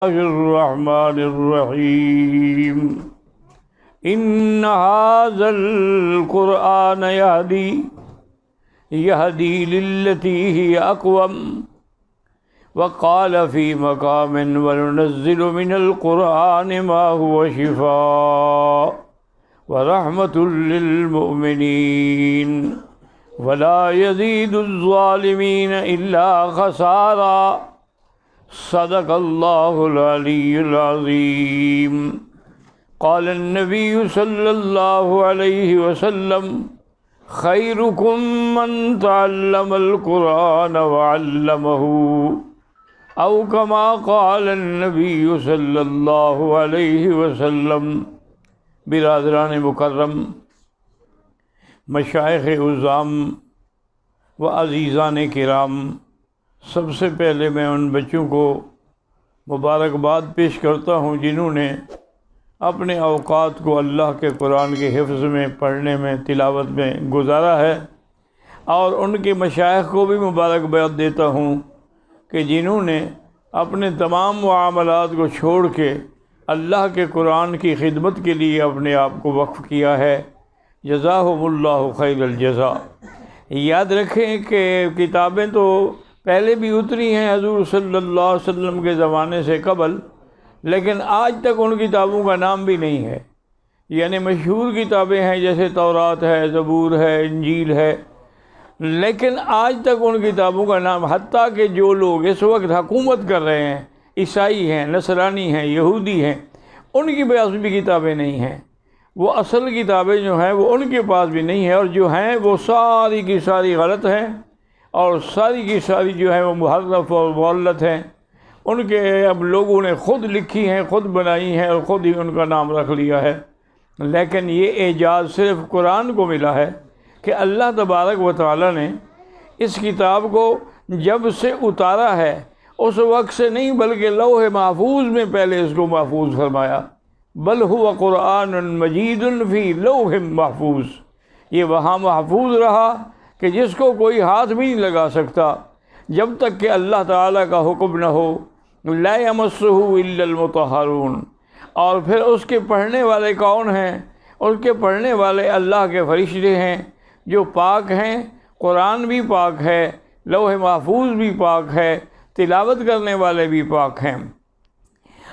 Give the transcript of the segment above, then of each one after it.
الرحمن الرحیم ان هذا القرآن يهدي للتي هي أقوم وقال في مقام وننزل من القرآن ما هو شفاء ورحمة للمؤمنين ولا يزيد الظالمين إلا خسارا صدق الله العلي العظيم قال النبي صلى الله عليه وسلم خيركم من تعلم القرآن وعلمه أو كما قال النبي صلى الله عليه وسلم۔ برادران مکرم، مشائخ اعظام و عزیزان کرام، سب سے پہلے میں ان بچوں کو مبارکباد پیش کرتا ہوں جنہوں نے اپنے اوقات کو اللہ کے قرآن کے حفظ میں، پڑھنے میں، تلاوت میں گزارا ہے، اور ان کے مشائخ کو بھی مبارکباد دیتا ہوں کہ جنہوں نے اپنے تمام معاملات کو چھوڑ کے اللہ کے قرآن کی خدمت کے لیے اپنے آپ کو وقف کیا ہے۔ جزاہم اللہ خیر الجزا۔ یاد رکھیں کہ کتابیں تو پہلے بھی اتری ہیں حضور صلی اللہ علیہ وسلم کے زمانے سے قبل، لیکن آج تک ان کتابوں کا نام بھی نہیں ہے۔ یعنی مشہور کتابیں ہیں جیسے تورات ہے، زبور ہے، انجیل ہے، لیکن آج تک ان کتابوں کا نام، حتیٰ کہ جو لوگ اس وقت حکومت کر رہے ہیں، عیسائی ہیں، نصرانی ہیں، یہودی ہیں، ان کی پاس بھی کتابیں نہیں ہیں۔ وہ اصل کتابیں جو ہیں وہ ان کے پاس بھی نہیں ہیں، اور جو ہیں وہ ساری کی ساری غلط ہیں، اور ساری کی ساری جو ہے وہ محرف اور مغلط ہیں۔ ان کے اب لوگوں نے خود لکھی ہیں، خود بنائی ہیں، اور خود ہی ان کا نام رکھ لیا ہے۔ لیکن یہ اعجاز صرف قرآن کو ملا ہے کہ اللہ تبارک و تعالی نے اس کتاب کو جب سے اتارا ہے اس وقت سے نہیں، بلکہ لوح محفوظ میں پہلے اس کو محفوظ فرمایا۔ بل هو قرآن مجید فی لوح محفوظ، یہ وہاں محفوظ رہا کہ جس کو کوئی ہاتھ بھی نہیں لگا سکتا جب تک کہ اللہ تعالیٰ کا حکم نہ ہو، لا یمسہ الا المطہرون۔ اور پھر اس کے پڑھنے والے کون ہیں؟ اس کے پڑھنے والے اللہ کے فرشتے ہیں جو پاک ہیں، قرآن بھی پاک ہے، لوح محفوظ بھی پاک ہے، تلاوت کرنے والے بھی پاک ہیں۔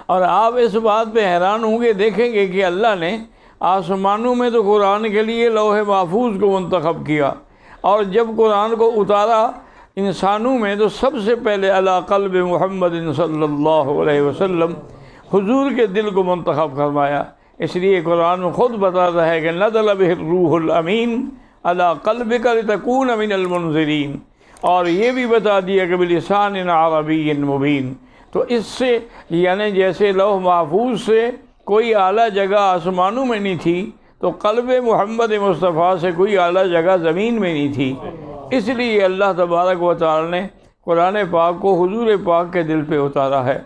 اور آپ اس بات پہ حیران ہوں گے، دیکھیں گے کہ اللہ نے آسمانوں میں تو قرآن کے لیے لوح محفوظ کو منتخب کیا، اور جب قرآن کو اتارا انسانوں میں تو سب سے پہلے علی قلب محمد صلی اللہ علیہ وسلم، حضور کے دل کو منتخب فرمایا۔ اس لیے قرآن خود بتاتا ہے کہ نزل بہ الروح الامین علی قلبک لتکون من المنذرین، اور یہ بھی بتا دیا کہ بلسان عربی مبین۔ تو اس سے یعنی جیسے لوح محفوظ سے کوئی اعلیٰ جگہ آسمانوں میں نہیں تھی، تو قلب محمد مصطفیٰ سے کوئی اعلیٰ جگہ زمین میں نہیں تھی۔ اس لیے اللہ تبارک و تعالی نے قرآن پاک کو حضور پاک کے دل پہ اتارا ہے۔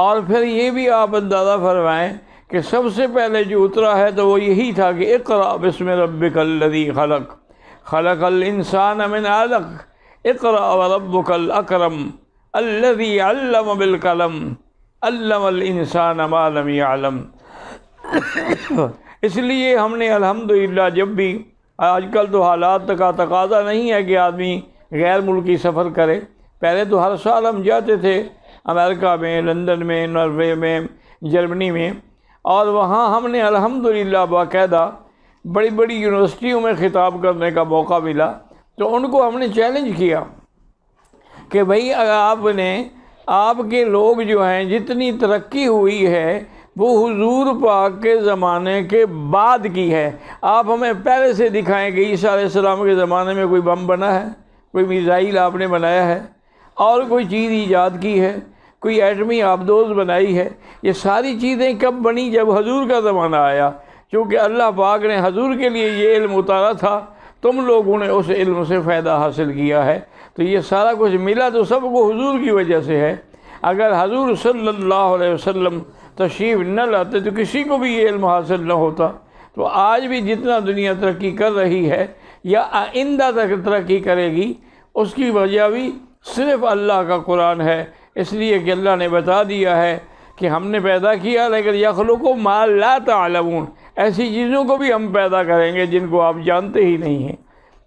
اور پھر یہ بھی آپ اندازہ فرمائیں کہ سب سے پہلے جو اترا ہے تو وہ یہی تھا کہ اقرأ بسم ربک الذی خلق، خلق الانسان من علق، اقرأ وربک الاکرم الذی علم بالقلم علم الانسان ما لم یعلم۔ اس لیے ہم نے الحمدللہ جب بھی، آج کل تو حالات کا تقاضا نہیں ہے کہ آدمی غیر ملکی سفر کرے، پہلے تو ہر سال ہم جاتے تھے امریکہ میں، لندن میں، ناروے میں، جرمنی میں، اور وہاں ہم نے الحمدللہ باقاعدہ بڑی بڑی یونیورسٹیوں میں خطاب کرنے کا موقع ملا۔ تو ان کو ہم نے چیلنج کیا کہ بھئی آپ کے لوگ جو ہیں جتنی ترقی ہوئی ہے وہ حضور پاک کے زمانے کے بعد کی ہے، آپ ہمیں پہلے سے دکھائیں کہ عیسیٰ علیہ السلام کے زمانے میں کوئی بم بنا ہے، کوئی میزائل آپ نے بنایا ہے، اور کوئی چیز ایجاد کی ہے، کوئی ایٹمی آبدوز بنائی ہے۔ یہ ساری چیزیں کب بنی؟ جب حضور کا زمانہ آیا، چونکہ اللہ پاک نے حضور کے لیے یہ علم اتارا تھا، تم لوگوں نے اس علم سے فائدہ حاصل کیا ہے۔ تو یہ سارا کچھ ملا تو سب کو حضور کی وجہ سے ہے۔ اگر حضور صلی اللہ علیہ وسلم تشریف نہ لاتے تو کسی کو بھی یہ علم حاصل نہ ہوتا۔ تو آج بھی جتنا دنیا ترقی کر رہی ہے یا آئندہ تک ترقی کرے گی، اس کی وجہ بھی صرف اللہ کا قرآن ہے، اس لیے کہ اللہ نے بتا دیا ہے کہ ہم نے پیدا کیا، لیکن یخلق ما لا تعلمون، ایسی چیزوں کو بھی ہم پیدا کریں گے جن کو آپ جانتے ہی نہیں ہیں۔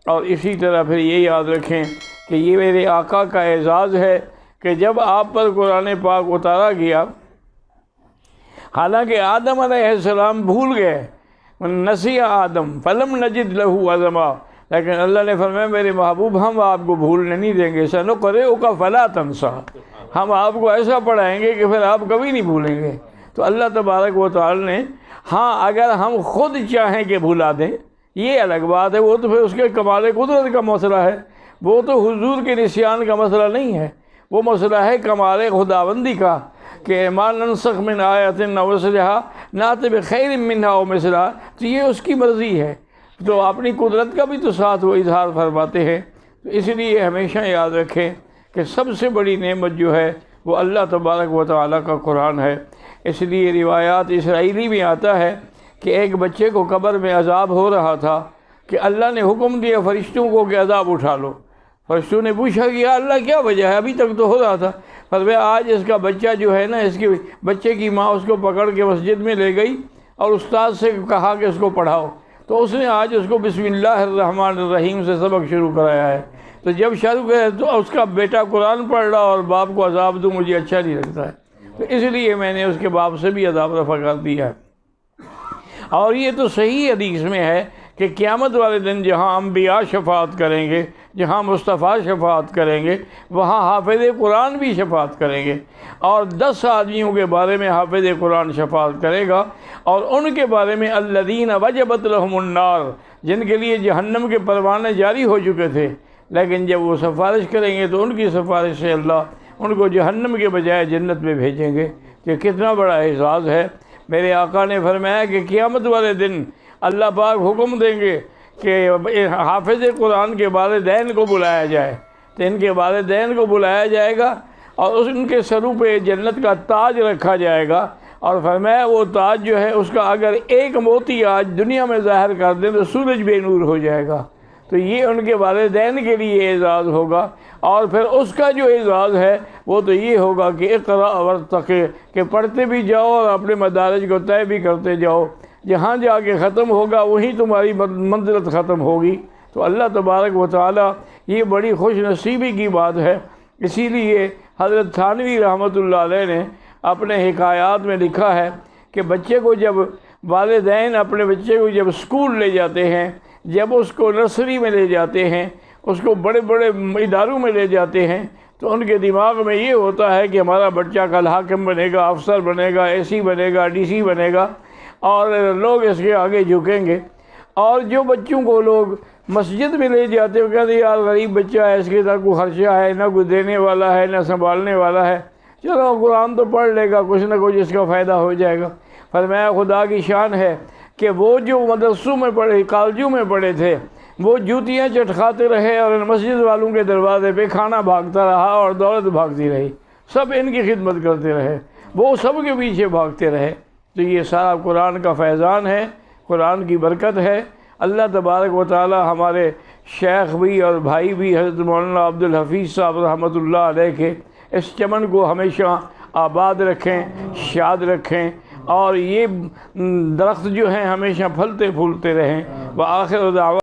اور اسی طرح پھر یہ یاد رکھیں کہ یہ میرے آقا کا اعزاز ہے کہ جب آپ پر قرآن پاک اتارا گیا، حالانکہ آدم علیہ السلام بھول گئے، نسی آدم فلم نجد لہ عزما، لیکن اللہ نے فرمایا میرے محبوب ہم آپ کو بھولنے نہیں دیں گے، سنقرئک فلا تنسیٰ، ہم آپ کو ایسا پڑھائیں گے کہ پھر آپ کبھی نہیں بھولیں گے۔ تو اللہ تبارک و تعالی نے، ہاں اگر ہم خود چاہیں کہ بھلا دیں یہ الگ بات ہے، وہ تو پھر اس کے کمال قدرت کا مسئلہ ہے، وہ تو حضور کے نسیان کا مسئلہ نہیں ہے، وہ مسئلہ ہے کمال خداوندی کا کہ ما ننسخ من آیۃ او ننسخھا نأتی بخیر منھا او مثلھا، تو یہ اس کی مرضی ہے، تو اپنی قدرت کا بھی تو ساتھ وہ اظہار فرماتے ہیں۔ تو اس لیے ہمیشہ یاد رکھیں کہ سب سے بڑی نعمت جو ہے وہ اللہ تبارک و تعالیٰ کا قرآن ہے۔ اس لیے روایات اسرائیلی میں آتا ہے کہ ایک بچے کو قبر میں عذاب ہو رہا تھا کہ اللہ نے حکم دیا فرشتوں کو کہ عذاب اٹھا لو۔ فرشتوں نے پوچھا کہ یا اللہ کیا وجہ ہے، ابھی تک تو ہو رہا تھا۔ فرمایا آج اس کا بچہ جو ہے نا، اس کے بچے کی ماں اس کو پکڑ کے مسجد میں لے گئی اور استاد سے کہا کہ اس کو پڑھاؤ، تو اس نے آج اس کو بسم اللہ الرحمن الرحیم سے سبق شروع کرایا ہے۔ تو جب شروع کرے تو اس کا بیٹا قرآن پڑھ رہا اور باپ کو عذاب دوں مجھے اچھا نہیں لگتا ہے، تو اس لیے میں نے اس کے باپ سے بھی عذاب رفع کر دیا ہے۔ اور یہ تو صحیح حدیث میں ہے کہ قیامت والے دن جہاں انبیاء شفاعت کریں گے، جہاں مصطفیٰ شفاعت کریں گے، وہاں حافظ قرآن بھی شفاعت کریں گے، اور 10 آدمیوں کے بارے میں حافظ قرآن شفاعت کرے گا، اور ان کے بارے میں الذین وجبت لہم النار، جن کے لیے جہنم کے پروانے جاری ہو چکے تھے، لیکن جب وہ سفارش کریں گے تو ان کی سفارش سے اللہ ان کو جہنم کے بجائے جنت میں بھیجیں گے۔ کہ کتنا بڑا اعزاز ہے۔ میرے آقا نے فرمایا کہ قیامت والے دن اللہ پاک حکم دیں گے کہ حافظ قرآن کے والدین کو بلایا جائے، تو ان کے والدین کو بلایا جائے گا اور ان کے سروں پہ جنت کا تاج رکھا جائے گا، اور فرمایا وہ تاج جو ہے اس کا اگر ایک موتی آج دنیا میں ظاہر کر دیں تو سورج بے نور ہو جائے گا۔ تو یہ ان کے والدین کے لیے اعزاز ہوگا، اور پھر اس کا جو اعزاز ہے وہ تو یہ ہوگا کہ اقرأ ورتقِ، کہ پڑھتے بھی جاؤ اور اپنے مدارج کو طے بھی کرتے جاؤ، جہاں جا کے ختم ہوگا وہیں تمہاری منزلت ختم ہوگی۔ تو اللہ تبارک و تعالیٰ یہ بڑی خوش نصیبی کی بات ہے۔ اسی لیے حضرت تھانوی رحمۃ اللہ علیہ نے اپنے حکایات میں لکھا ہے کہ بچے کو جب والدین اپنے بچے کو جب اسکول لے جاتے ہیں، جب اس کو نرسری میں لے جاتے ہیں، اس کو بڑے بڑے اداروں میں لے جاتے ہیں، تو ان کے دماغ میں یہ ہوتا ہے کہ ہمارا بچہ کل حاکم بنے گا، افسر بنے گا، اے سی بنے گا، ڈی سی بنے گا، اور لوگ اس کے آگے جھکیں گے۔ اور جو بچوں کو لوگ مسجد میں لے جاتے ہیں، وہ کہتے ہیں یار غریب بچہ ہے، اس کے ساتھ کوئی خرچہ ہے، نہ کوئی دینے والا ہے نہ سنبھالنے والا ہے، چلو قرآن تو پڑھ لے گا، کچھ نہ کچھ اس کا فائدہ ہو جائے گا۔ فرمایا خدا کی شان ہے کہ وہ جو مدرسوں میں پڑھے، کالجوں میں پڑھے تھے، وہ جوتیاں چٹکھاتے رہے اور ان مسجد والوں کے دروازے پہ کھانا بھاگتا رہا اور دولت بھاگتی رہی، سب ان کی خدمت کرتے رہے، وہ سب کے پیچھے بھاگتے رہے۔ تو یہ سارا قرآن کا فیضان ہے، قرآن کی برکت ہے۔ اللہ تبارک و تعالی ہمارے شیخ بھی اور بھائی بھی حضرت مولانا عبدالحفیظ صاحب رحمۃ اللہ علیہ کے اس چمن کو ہمیشہ آباد رکھیں، شاد رکھیں، اور یہ درخت جو ہیں ہمیشہ پھلتے پھولتے رہیں۔ وآخر دعوانا